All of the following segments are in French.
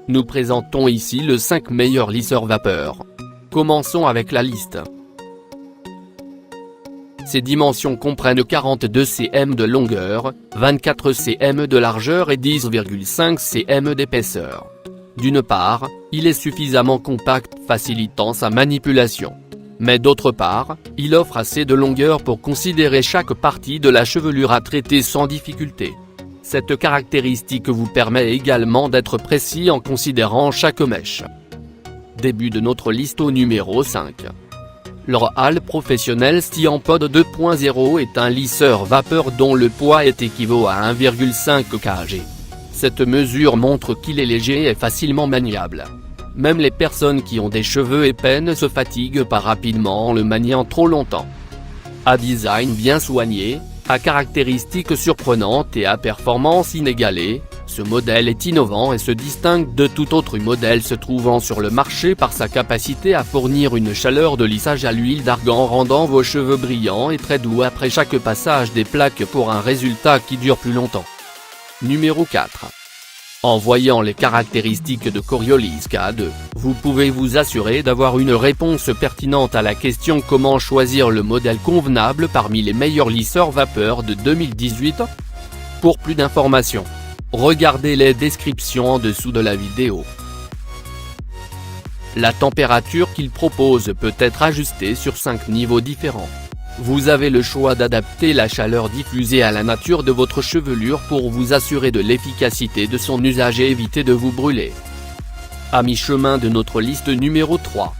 Nous présentons ici les 5 meilleurs lisseurs vapeur. Commençons avec la liste. Ces dimensions comprennent 42 cm de longueur, 24 cm de largeur et 10,5 cm d'épaisseur. D'une part, il est suffisamment compact facilitant sa manipulation. Mais d'autre part, il offre assez de longueur pour considérer chaque partie de la chevelure à traiter sans difficulté. Cette caractéristique vous permet également d'être précis en considérant chaque mèche. Début de notre liste au numéro 5. L'Oral Professionnel Stiampod 2.0 est un lisseur vapeur dont le poids équivaut à 1,5 kg. Cette mesure montre qu'il est léger et facilement maniable. Même les personnes qui ont des cheveux épais ne se fatiguent pas rapidement en le maniant trop longtemps. À design bien soigné, à caractéristiques surprenantes et à performance inégalée, ce modèle est innovant et se distingue de tout autre modèle se trouvant sur le marché par sa capacité à fournir une chaleur de lissage à l'huile d'argan rendant vos cheveux brillants et très doux après chaque passage des plaques pour un résultat qui dure plus longtemps. Numéro 4. En voyant les caractéristiques de Coriolis K2, vous pouvez vous assurer d'avoir une réponse pertinente à la question comment choisir le modèle convenable parmi les meilleurs lisseurs vapeur de 2018. Pour plus d'informations, regardez les descriptions en dessous de la vidéo. La température qu'il propose peut être ajustée sur 5 niveaux différents. Vous avez le choix d'adapter la chaleur diffusée à la nature de votre chevelure pour vous assurer de l'efficacité de son usage et éviter de vous brûler. À mi-chemin de notre liste numéro 3.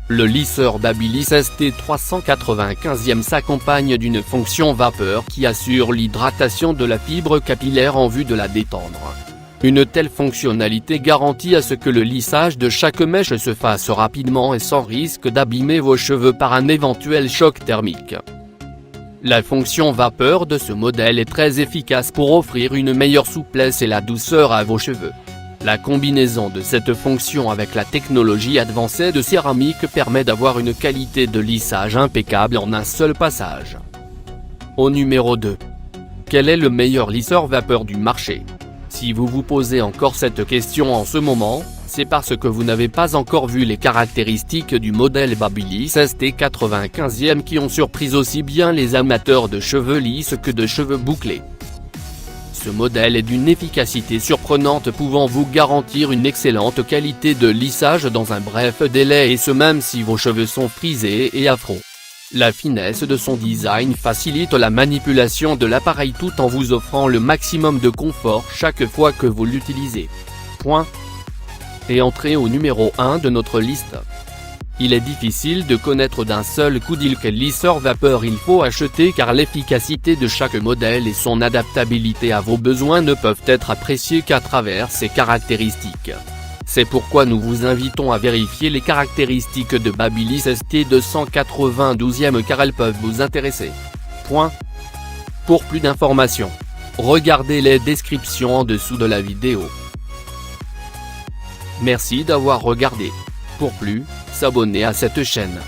Le lisseur Babyliss ST395 s'accompagne d'une fonction vapeur qui assure l'hydratation de la fibre capillaire en vue de la détendre. Une telle fonctionnalité garantit à ce que le lissage de chaque mèche se fasse rapidement et sans risque d'abîmer vos cheveux par un éventuel choc thermique. La fonction vapeur de ce modèle est très efficace pour offrir une meilleure souplesse et la douceur à vos cheveux. La combinaison de cette fonction avec la technologie avancée de céramique permet d'avoir une qualité de lissage impeccable en un seul passage. Au numéro 2. Quel est le meilleur lisseur vapeur du marché ? Si vous vous posez encore cette question en ce moment, c'est parce que vous n'avez pas encore vu les caractéristiques du modèle Babyliss ST95 qui ont surpris aussi bien les amateurs de cheveux lisses que de cheveux bouclés. Ce modèle est d'une efficacité surprenante pouvant vous garantir une excellente qualité de lissage dans un bref délai et ce même si vos cheveux sont frisés et afro. La finesse de son design facilite la manipulation de l'appareil tout en vous offrant le maximum de confort chaque fois que vous l'utilisez. Et entrez au numéro 1 de notre liste. Il est difficile de connaître d'un seul coup quel lisseur vapeur il faut acheter car l'efficacité de chaque modèle et son adaptabilité à vos besoins ne peuvent être appréciées qu'à travers ses caractéristiques. C'est pourquoi nous vous invitons à vérifier les caractéristiques de Babyliss ST292 car elles peuvent vous intéresser. Pour plus d'informations, regardez les descriptions en dessous de la vidéo. Merci d'avoir regardé. Pour plus, s'abonner à cette chaîne.